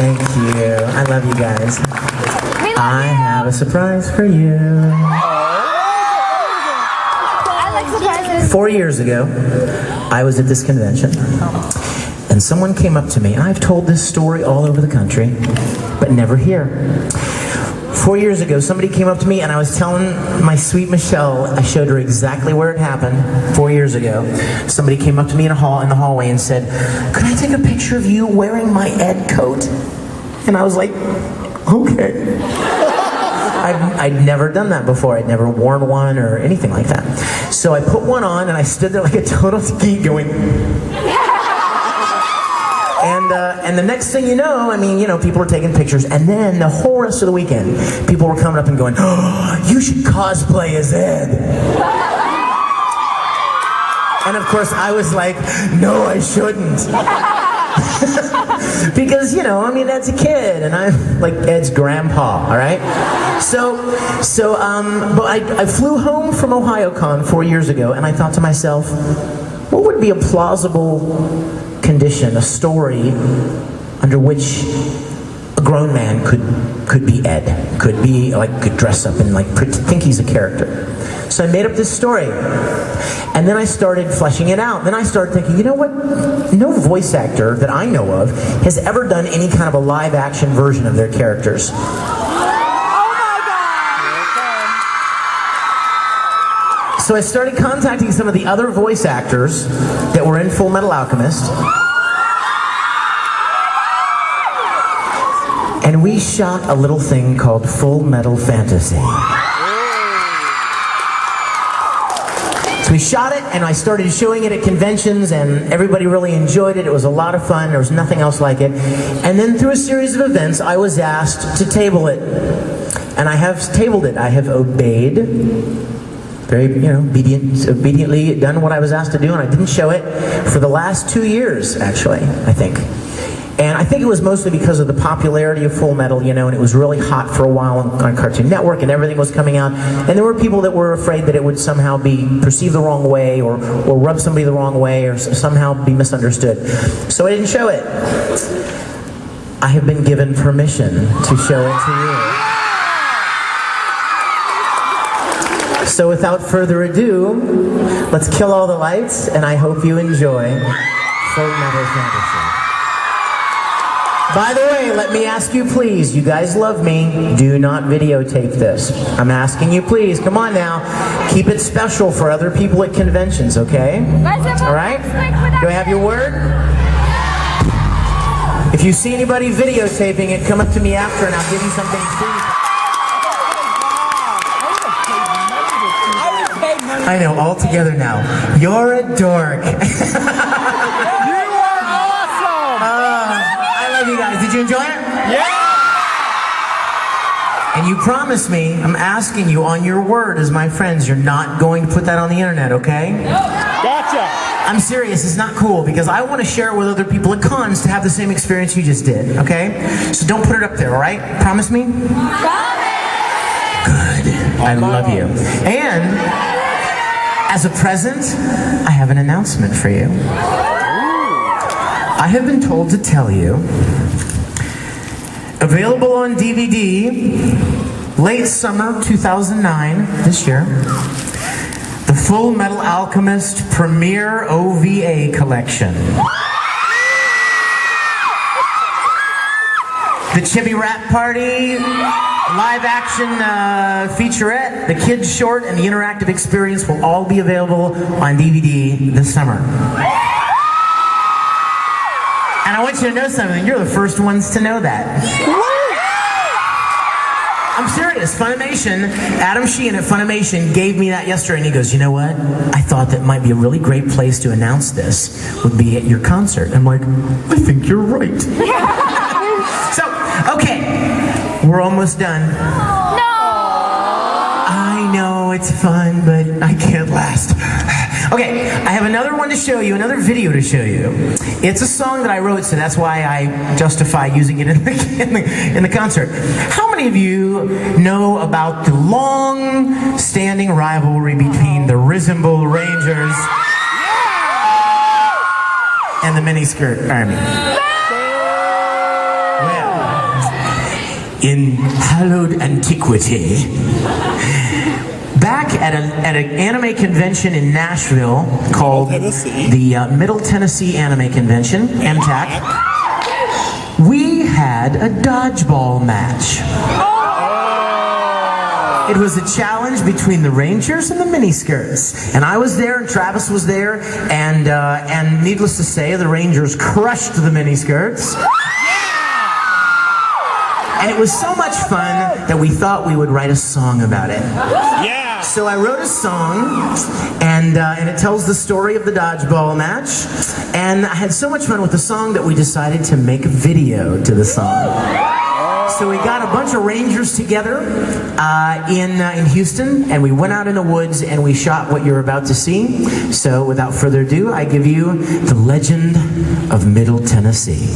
Thank you. I love you guys. I have a surprise for you. I like surprises. 4 years ago, I was at this convention, and someone came up to me, and I've told this story all over the country, but never here. 4 years ago, somebody came up to me, and I was telling my sweet Michelle, I showed her exactly where it happened 4 years ago. Somebody came up to me in the hallway and said, "Could I take a picture of you wearing my Ed coat?" And I was like, okay. I'd never done that before. I'd never worn one or anything like that. So I put one on, and I stood there like a total geek going... And the next thing you know, people are taking pictures, and then the whole rest of the weekend, people were coming up and going, "Oh, you should cosplay as Ed." And of course, I was like, "No, I shouldn't." Because, that's a kid, and I'm like Ed's grandpa, all right? But I flew home from Ohayocon 4 years ago, and I thought to myself, what would be a plausible condition, a story under which a grown man could be Ed, could dress up and think he's a character. So I made up this story, and then I started fleshing it out. Then I started thinking, you know what? No voice actor that I know of has ever done any kind of a live action version of their characters. So I started contacting some of the other voice actors that were in Full Metal Alchemist. And we shot a little thing called Full Metal Fantasy. So we shot it, and I started showing it at conventions, and everybody really enjoyed it. It was a lot of fun. There was nothing else like it. And then through a series of events, I was asked to table it. And I have tabled it. I have obeyed. Very, obediently done what I was asked to do, and I didn't show it for the last 2 years, actually, I think. And I think it was mostly because of the popularity of Full Metal, and it was really hot for a while on Cartoon Network, and everything was coming out. And there were people that were afraid that it would somehow be perceived the wrong way, or rub somebody the wrong way, or somehow be misunderstood. So I didn't show it. I have been given permission to show it to you. So without further ado, let's kill all the lights, and I hope you enjoy Full Metal Fantasy. By the way, let me ask you please, you guys love me, do not videotape this. I'm asking you please, come on now, keep it special for other people at conventions, okay? All right? Do I have your word? If you see anybody videotaping it, come up to me after and I'll give you something free. I know, all together now. You're a dork. You are awesome! I love you guys. Did you enjoy it? Yeah! And you promise me, I'm asking you on your word as my friends, you're not going to put that on the internet, okay? Gotcha! I'm serious, it's not cool, because I want to share it with other people at cons to have the same experience you just did, okay? So don't put it up there, all right? Promise me? Good. I love you. And... as a present, I have an announcement for you. I have been told to tell you, available on DVD, late summer 2009, this year, the Full Metal Alchemist Premiere OVA Collection. The Chibi Rat Party live action featurette, the kids short, and the interactive experience will all be available on DVD this summer. And I want you to know something, you're the first ones to know that. I'm serious, Funimation, Adam Sheehan at Funimation gave me that yesterday, and he goes, you know what? I thought that might be a really great place to announce this would be at your concert. I'm like, I think you're right. So, okay. We're almost done. No! I know it's fun, but I can't last. Okay, I have another one to show you, another video to show you. It's a song that I wrote, so that's why I justify using it in the concert. How many of you know about the long-standing rivalry between the Risible Rangers and the Miniskirt Army? Well, in hallowed antiquity. Back at an anime convention in Nashville called the Middle Tennessee Anime Convention, MTAC, we had a dodgeball match. It was a challenge between the Rangers and the miniskirts. And I was there, and Travis was there, and needless to say, the Rangers crushed the miniskirts. And it was so much fun that we thought we would write a song about it. Yeah. So I wrote a song, and it tells the story of the dodgeball match. And I had so much fun with the song that we decided to make a video to the song. So we got a bunch of Rangers together in Houston, and we went out in the woods and we shot what you're about to see. So without further ado, I give you the legend of Middle Tennessee.